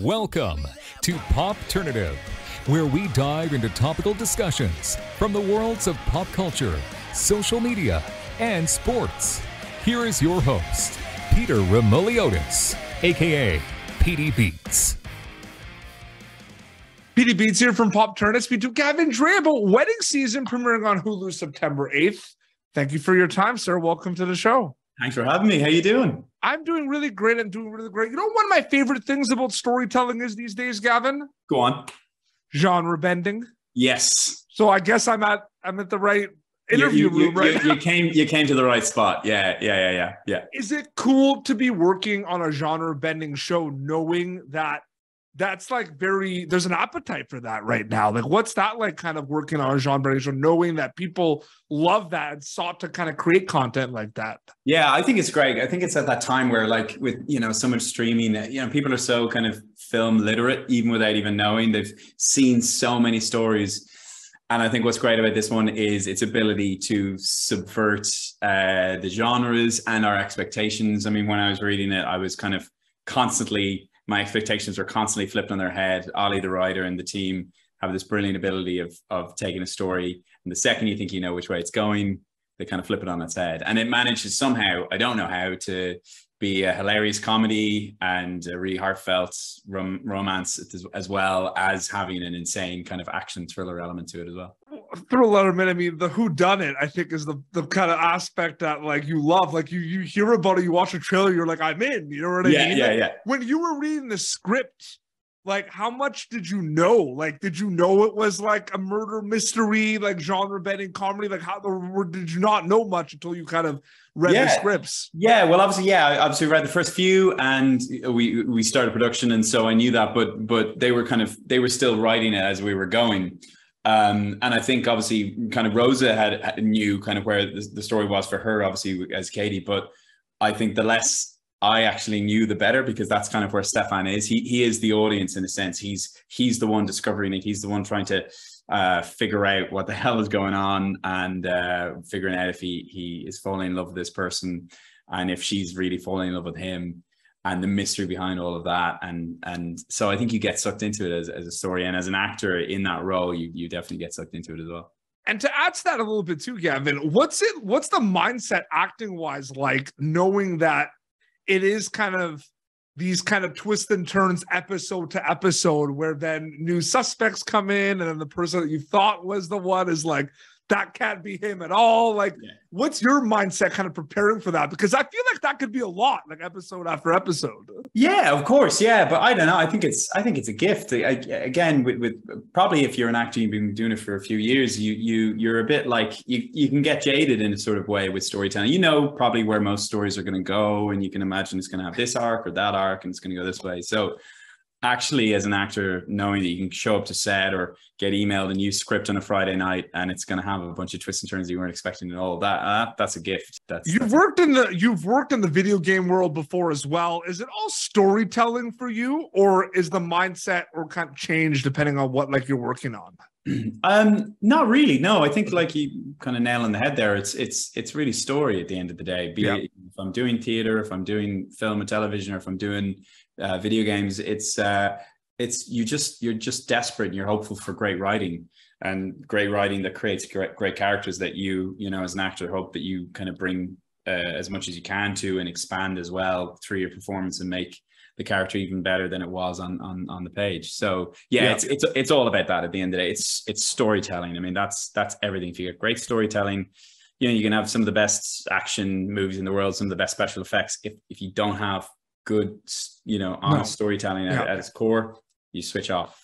Welcome to Popternative, where we dive into topical discussions from the worlds of pop culture, social media, and sports. Here is your host, Peter Remoliotis, aka PD Beats. PD Beats here from Popternative. Speak to Gavin Dre about Wedding Season premiering on Hulu September 8th. Thank you for your time, sir. Welcome to the show. Thanks for having me. How you doing? I'm doing really great. You know, one of my favorite things about storytelling is these days, Gavin? Go on. Genre bending. Yes. So I guess I'm at the right interview room, right? You came to the right spot. Yeah. Is it cool to be working on a genre bending show knowing that that's like there's an appetite for that right now? Like, what's that like, kind of working on a genre bending show, knowing that people love that and sought to kind of create content like that? Yeah, I think it's great. I think it's at that time where, like, with, so much streaming, people are so kind of film literate, even without even knowing. They've seen so many stories. And I think what's great about this one is its ability to subvert the genres and our expectations. I mean, when I was reading it, I was kind of my expectations were constantly flipped on their head. Ollie, the writer, and the team have this brilliant ability of taking a story, and the second you think you know which way it's going, they kind of flip it on its head. And it manages somehow, I don't know how, to be a hilarious comedy and a really heartfelt romance, as well as having an insane kind of action thriller element to it as well. Through a letter, I mean, the whodunit, I think, is the kind of aspect that, like, you love. Like, you hear about it, you watch a trailer, you're like, I'm in. You know what I mean? Yeah. When you were reading the script, like, how much did you know? Like, did you know it was like a murder mystery, like genre bending comedy? Like, or did you not know much until you kind of read the scripts? Yeah, well, obviously, I read the first few, and we started production, and so I knew that. But they were still writing it as we were going. And I think obviously kind of Rosa knew kind of where the story was for her, obviously, as Katie. But I think the less I actually knew, the better, because that's kind of where Stefan is. He is the audience in a sense. He's the one discovering it. He's the one trying to figure out what the hell is going on, and figuring out if he is falling in love with this person, and if she's really falling in love with him, and the mystery behind all of that. And so I think you get sucked into it as a story, and as an actor in that role, you definitely get sucked into it as well. And to add to that a little bit too, Gavin, what's the mindset acting wise like, knowing that it is kind of these kind of twists and turns episode to episode, where then new suspects come in, and then the person that you thought was the one is like, that can't be him at all. Like, What's your mindset kind of preparing for that? Because I feel like that could be a lot, like episode after episode. Yeah, of course. Yeah. But I don't know. I think it's a gift. Again, with probably, if you're an actor, you've been doing it for a few years, you're a bit like, you can get jaded in a sort of way with storytelling. You know, probably where most stories are going to go, and you can imagine it's going to have this arc or that arc, and it's going to go this way. So actually, as an actor, knowing that you can show up to set or get emailed a new script on a Friday night, and it's going to have a bunch of twists and turns that you weren't expecting, and all of that, that's a gift. You've worked in the video game world before as well. Is it all storytelling for you, or is the mindset or kind of change depending on what, like, you're working on? Not really. No, I think, like, you kind of nail on the head there. It's really story at the end of the day. Be it if I'm doing theater, if I'm doing film and television, or if I'm doing video games, you're just desperate, and you're hopeful for great writing that creates great characters that you as an actor hope that you kind of bring as much as you can to, and expand as well through your performance, and make the character even better than it was on the page. So it's all about that at the end of the day. It's storytelling. I mean, that's everything. If you get great storytelling, you can have some of the best action movies in the world, some of the best special effects. If you don't have good, honest storytelling at its core, you switch off,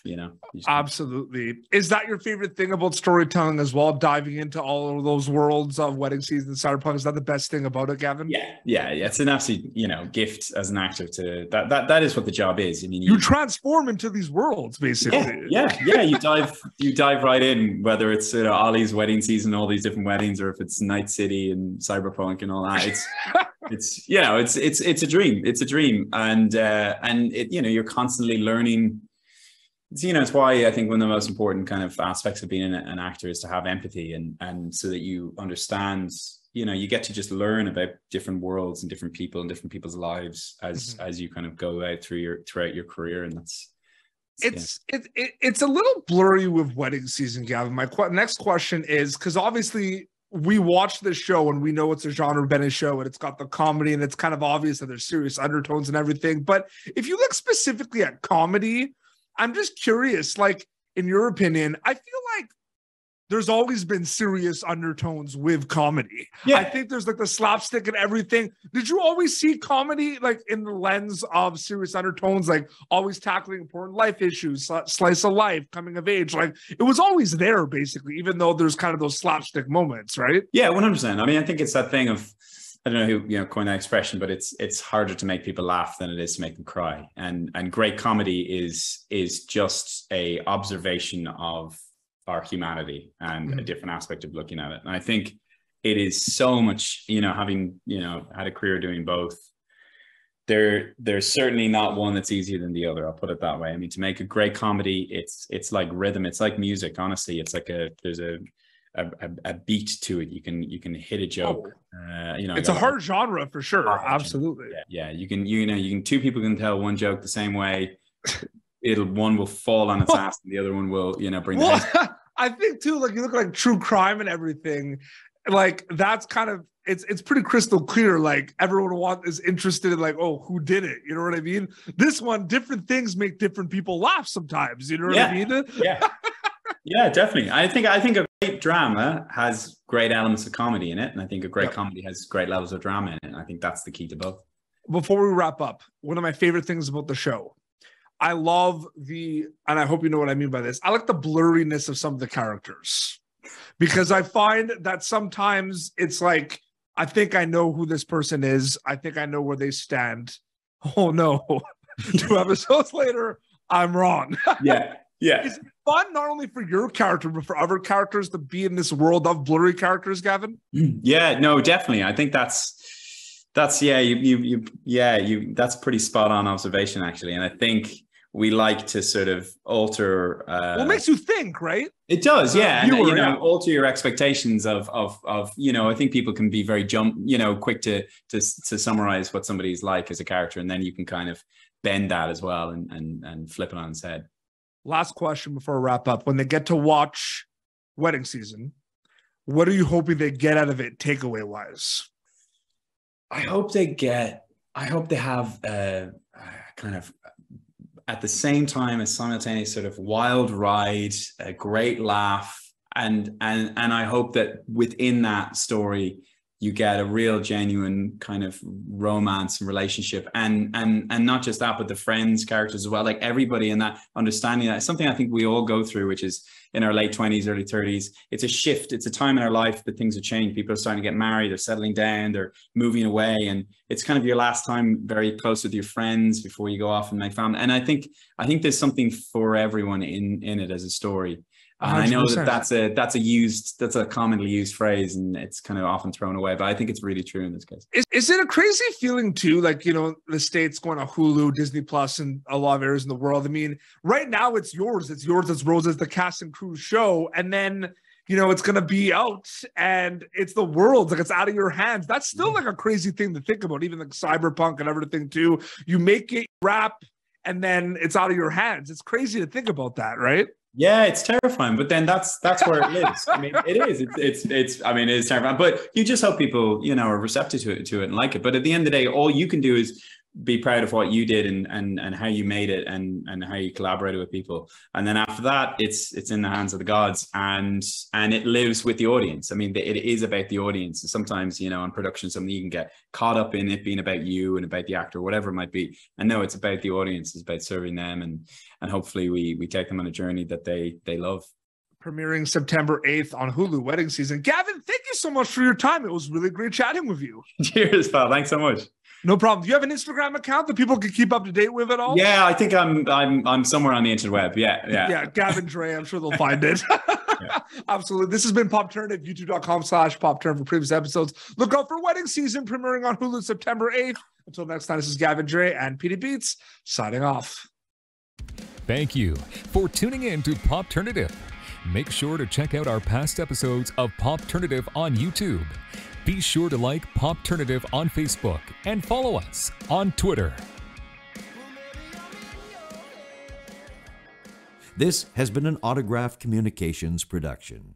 Absolutely. Is that your favorite thing about storytelling as well? Diving into all of those worlds of Wedding Season and Cyberpunk, is that the best thing about it, Gavin? Yeah. It's an absolute, gift as an actor to that is what the job is. I mean, you transform into these worlds, basically. Yeah. You dive right in, whether it's Ollie's Wedding Season, all these different weddings, or if it's Night City and Cyberpunk and all that. It's it's a dream. It's a dream. And you're constantly learning. It's why I think one of the most important kind of aspects of being an actor is to have empathy, and so that you understand, you know, you get to just learn about different worlds and different people and different people's lives as you kind of go out throughout your career. And it's a little blurry with wedding season, Gavin. My next question is, because obviously we watch this show and we know it's a genre bending show and it's got the comedy and it's kind of obvious that there's serious undertones and everything. But if you look specifically at comedy, I'm just curious, like, in your opinion, I feel like there's always been serious undertones with comedy. Yeah. I think there's like the slapstick and everything. Did you always see comedy like in the lens of serious undertones, like always tackling important life issues, slice of life, coming of age? Like it was always there basically, even though there's kind of those slapstick moments, right? Yeah, 100%. I mean, I think it's that thing of, I don't know who, you know, coined that expression, but it's harder to make people laugh than it is to make them cry. And great comedy is just a observation of our humanity and a different aspect of looking at it. And I think it is so much, you know, having, you know, had a career doing both, there's certainly not one that's easier than the other. I'll put it that way. I mean, to make a great comedy, it's like rhythm. It's like music, honestly. It's like there's a beat to it. You can hit a joke. You know, it's a hard genre for sure. Absolutely. Yeah. You can two people can tell one joke the same way. One will fall on its ass and the other one will, you know, bring the I think too, like you look like true crime and everything, like that's kind of it's pretty crystal clear. Like everyone is interested in like, oh, who did it? You know what I mean? This one, different things make different people laugh sometimes. You know what I mean? Yeah, definitely. I think a great drama has great elements of comedy in it, and I think a great comedy has great levels of drama in it. And I think that's the key to both. Before we wrap up, one of my favorite things about the show, I love and I hope you know what I mean by this, I like the blurriness of some of the characters, because I find that sometimes it's like, I think I know who this person is. I think I know where they stand. Oh no, 2 episodes later, I'm wrong. Yeah. Is it fun not only for your character, but for other characters to be in this world of blurry characters, Gavin? Yeah, no, definitely. I think that's that's pretty spot on observation, actually. And I think we like to sort of alter. Well, it makes you think, right? It does, yeah. And, alter your expectations of. I think people can be very quick to summarize what somebody's like as a character, and then you can kind of bend that as well and flip it on its head. Last question before we wrap up: when they get to watch Wedding Season, what are you hoping they get out of it, takeaway wise? I hope they have kind of, at the same time, a simultaneous sort of wild ride, a great laugh, and I hope that within that story you get a real genuine kind of romance and relationship, and not just that, but the friends characters as well, like everybody in that understanding. That something I think we all go through, which is in our late 20s, early 30s. It's a shift. It's a time in our life that things have changed. People are starting to get married, they're settling down, they're moving away, and it's kind of your last time very close with your friends before you go off and make family. And I think there's something for everyone in it as a story. And I know that's a commonly used phrase, and it's kind of often thrown away, but I think it's really true in this case. Is it a crazy feeling too? Like, the States going to Hulu, Disney Plus, and a lot of areas in the world. I mean, right now it's yours. It's Rose's, the cast and crew show. And then, it's going to be out and it's the world, like it's out of your hands. That's still like a crazy thing to think about, even like Cyberpunk and everything too. You make it rap and then it's out of your hands. It's crazy to think about that, right? Yeah, it's terrifying, but then that's where it lives. I mean, it is. It is terrifying, but you just hope people, are receptive to it and like it. But at the end of the day, all you can do is be proud of what you did and how you made it and how you collaborated with people. And then after that, it's in the hands of the gods, and it lives with the audience. I mean, it is about the audience. And sometimes, on production, something you can get caught up in it being about you and about the actor, whatever it might be. And no, it's about the audience. It's about serving them, and hopefully we take them on a journey that they love. Premiering September 8th on Hulu, Wedding Season. Gavin, thank you so much for your time. It was really great chatting with you. Cheers, pal. Thanks so much. No problem. Do you have an Instagram account that people can keep up to date with at all? Yeah, I think I'm somewhere on the interweb. Yeah. Yeah, Gavin Dre. I'm sure they'll find it. Yeah. Absolutely. This has been Popturnative, youtube.com/PopTurn for previous episodes. Look out for Wedding Season premiering on Hulu September 8th. Until next time, this is Gavin Dre and Petey Beats signing off. Thank you for tuning in to Popturnative. Make sure to check out our past episodes of Popturnative on YouTube. Be sure to like Popternative on Facebook and follow us on Twitter. This has been an Autograph Communications production.